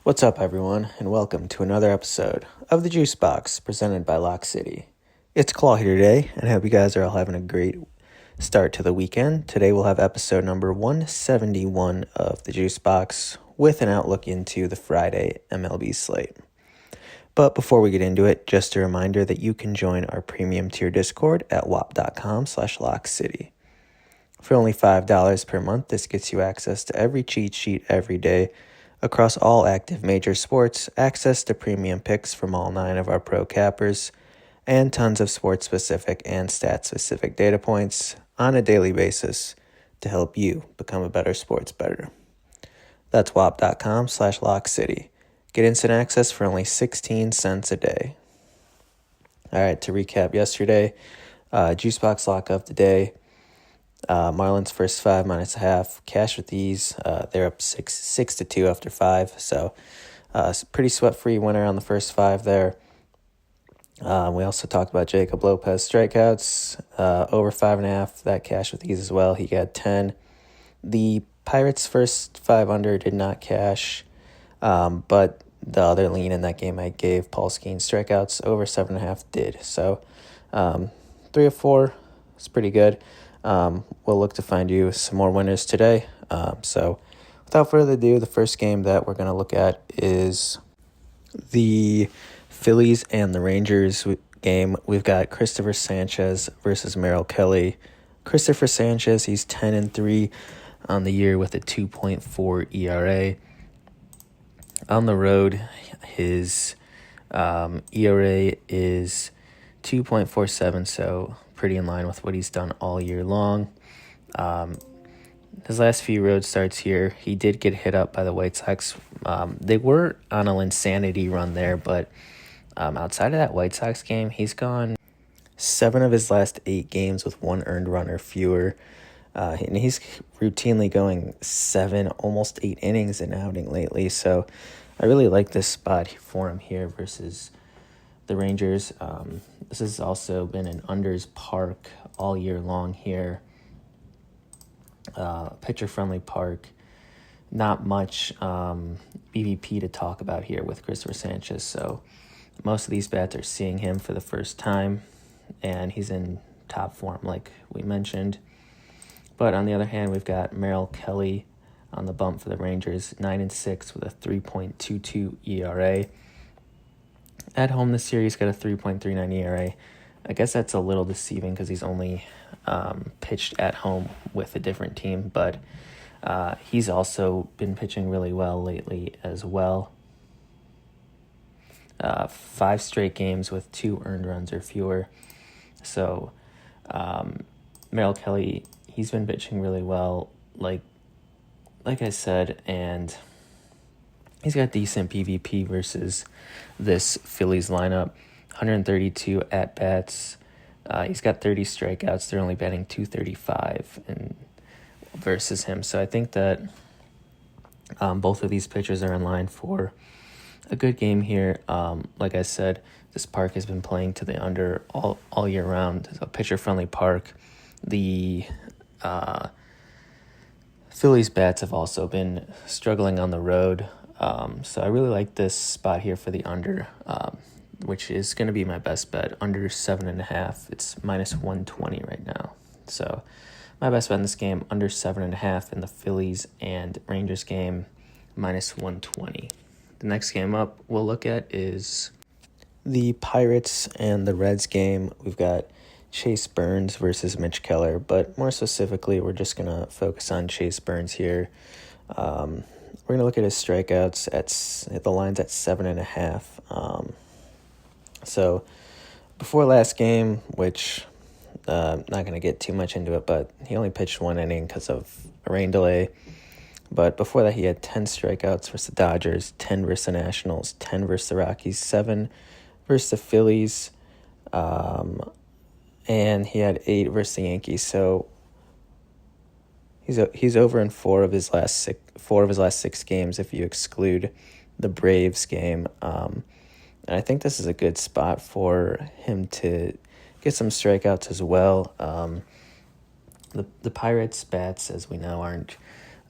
What's up, everyone, and welcome to another episode of the JuiceBox presented by LOCKCITY. It's Claw here today, and I hope you guys are all having a great start to the weekend. Today we'll have episode number 171 of the JuiceBox with an outlook into the Friday MLB slate. But before we get into it, just a reminder that you can join our premium tier Discord at wap.com/LOCKCITY. For only $5 per month, this gets you access to every cheat sheet every day, across all active major sports, access to premium picks from all 9 of our pro cappers, and tons of sports-specific and stat-specific data points on a daily basis to help you become a better sports bettor. That's wap.com/LOCKCITY. Get instant access for only 16 cents a day. All right, to recap yesterday, JuiceBox Lock of the day. Marlins first 5 minus a half. Cash with these. They're up 6-2 after 5. So pretty sweat-free winner on the first 5 there. We also talked about Jacob Lopez strikeouts. Over 5.5. That cash with these as well. He got 10. The Pirates first 5 under did not cash. But the other lean in that game I gave, Paul Skeens strikeouts, over 7.5 did. So 3 of 4 is pretty good. We'll look to find you some more winners today. So without further ado, the first game that we're going to look at is the Phillies and the Rangers game. We've got Christopher Sanchez versus Merrill Kelly. Christopher Sanchez, he's 10-3 on the year with a 2.4 ERA. On the road, his ERA is 2.47, so pretty in line with what he's done all year long. His last few road starts here, he did get hit up by the White Sox. They were on an insanity run there, but outside of that White Sox game, he's gone 7 of his last 8 games with 1 earned run or fewer. And he's routinely going 7, almost 8 innings an outing lately. So I really like this spot for him here versus the Rangers. This has also been an unders park all year long here. Pitcher-friendly park. Not much BVP to talk about here with Christopher Sanchez. So most of these bats are seeing him for the first time, and he's in top form like we mentioned. But on the other hand, we've got Merrill Kelly on the bump for the Rangers, 9-6 with a 3.22 ERA. At home this year, he's got a 3.39 ERA. I guess that's a little deceiving because he's only pitched at home with a different team, but he's also been pitching really well lately as well. 5 straight games with 2 earned runs or fewer. So Merrill Kelly, he's been pitching really well, like I said, and he's got decent PVP versus this Phillies lineup. 132 at-bats. He's got 30 strikeouts. They're only batting .235 versus him. So I think that both of these pitchers are in line for a good game here. Like I said, this park has been playing to the under all year round. It's a pitcher-friendly park. The Phillies bats have also been struggling on the road. So I really like this spot here for the under, which is going to be my best bet, under 7.5. It's -120 right now. So my best bet in this game, under 7.5 in the Phillies and Rangers game, -120. The next game up we'll look at is the Pirates and the Reds game. We've got Chase Burns versus Mitch Keller, but more specifically, we're just going to focus on Chase Burns here. We're going to look at his strikeouts at the lines at 7.5. So before last game, which not going to get too much into it, but he only pitched 1 inning because of a rain delay. But before that, he had 10 strikeouts versus the Dodgers, 10 versus the Nationals, 10 versus the Rockies, 7 versus the Phillies, and he had 8 versus the Yankees. So he's over in 4 of his last 6 games if you exclude the Braves game. And I think this is a good spot for him to get some strikeouts as well. The Pirates bats, as we know, aren't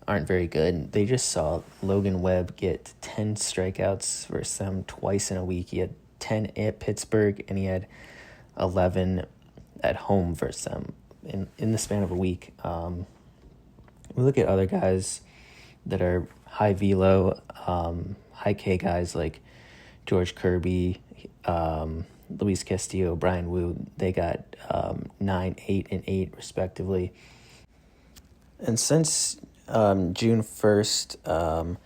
aren't very good. They just saw Logan Webb get 10 strikeouts versus them twice in a week. He had 10 at Pittsburgh, and he had 11 at home versus them in the span of a week. We look at other guys that are high velo, high K guys like George Kirby, Luis Castillo, Brian Wu. They got 9, 8, and 8 respectively. And since June 1st,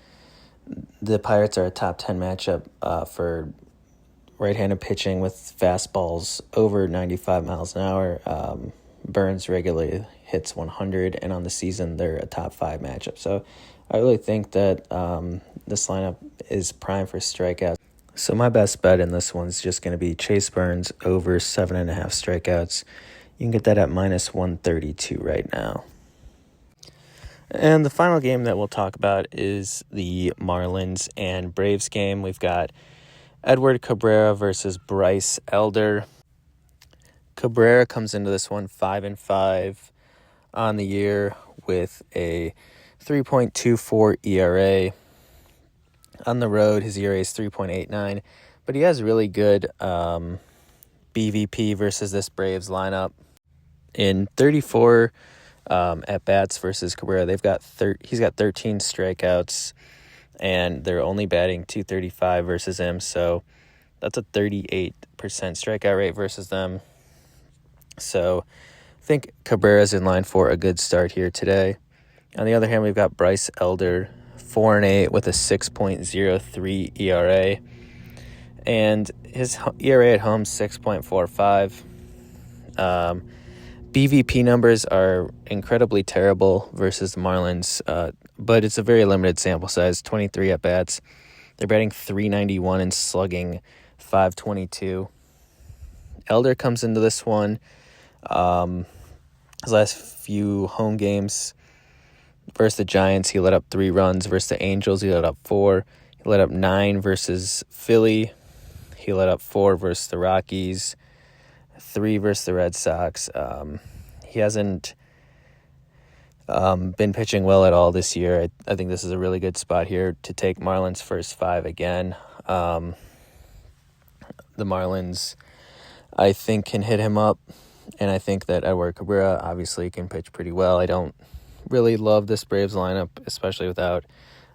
the Pirates are a top 10 matchup for right-handed pitching with fastballs over 95 miles an hour. Burns regularly hits 100, and on the season, they're a top 5 matchup. So I really think that this lineup is prime for strikeouts. So my best bet in this one's just going to be Chase Burns over 7.5 strikeouts. You can get that at minus 132 right now. And the final game that we'll talk about is the Marlins and Braves game. We've got Edward Cabrera versus Bryce Elder. Cabrera comes into this one 5-5 on the year with a 3.24 ERA. On the road, his ERA is 3.89, but he has really good BVP versus this Braves lineup. In 34 at-bats versus Cabrera, he's got 13 strikeouts, and they're only batting .235 versus him, so that's a 38% strikeout rate versus them. So I think Cabrera's in line for a good start here today. On the other hand, we've got Bryce Elder, 4-8 with a 6.03 ERA, and his ERA at home 6.45. BVP numbers are incredibly terrible versus the Marlins, but it's a very limited sample size, 23 at-bats. They're batting .391 and slugging .522. Elder comes into this one. His last few home games versus the Giants, he let up 3 runs. Versus the Angels, he let up 4. He let up 9 versus Philly. He let up 4 versus the Rockies, 3 versus the Red Sox. He hasn't been pitching well at all this year. I think this is a really good spot here to take Marlins first 5 again. The Marlins, I think, can hit him up, and I think that Edward Cabrera obviously can pitch pretty well. I don't really love this Braves lineup, especially without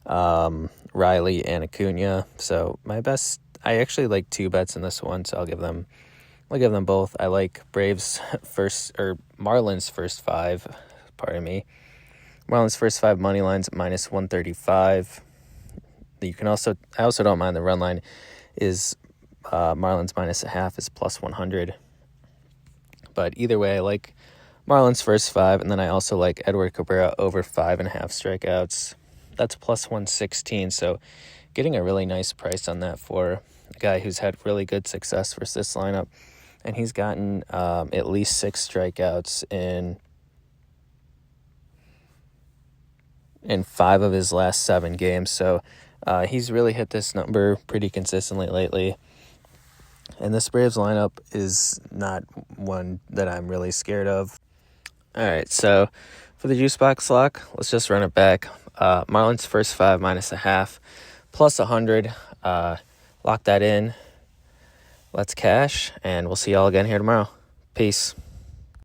Riley and Acuna. So I actually like 2 bets in this one, so I'll give them both. I like Marlins first 5. Pardon me. Marlins first 5 money lines minus 135. I also don't mind the run line is Marlins minus a half is plus 100. But either way, I like Marlins first 5, and then I also like Edward Cabrera over 5.5 strikeouts. That's plus 116, so getting a really nice price on that for a guy who's had really good success versus this lineup. And he's gotten at least 6 strikeouts in 5 of his last 7 games. So he's really hit this number pretty consistently lately. And this Braves lineup is not one that I'm really scared of. All right, so for the JuiceBox Lock, let's just run it back. Marlins first 5 minus a half, plus 100. Lock that in. Let's cash, and we'll see y'all again here tomorrow. Peace.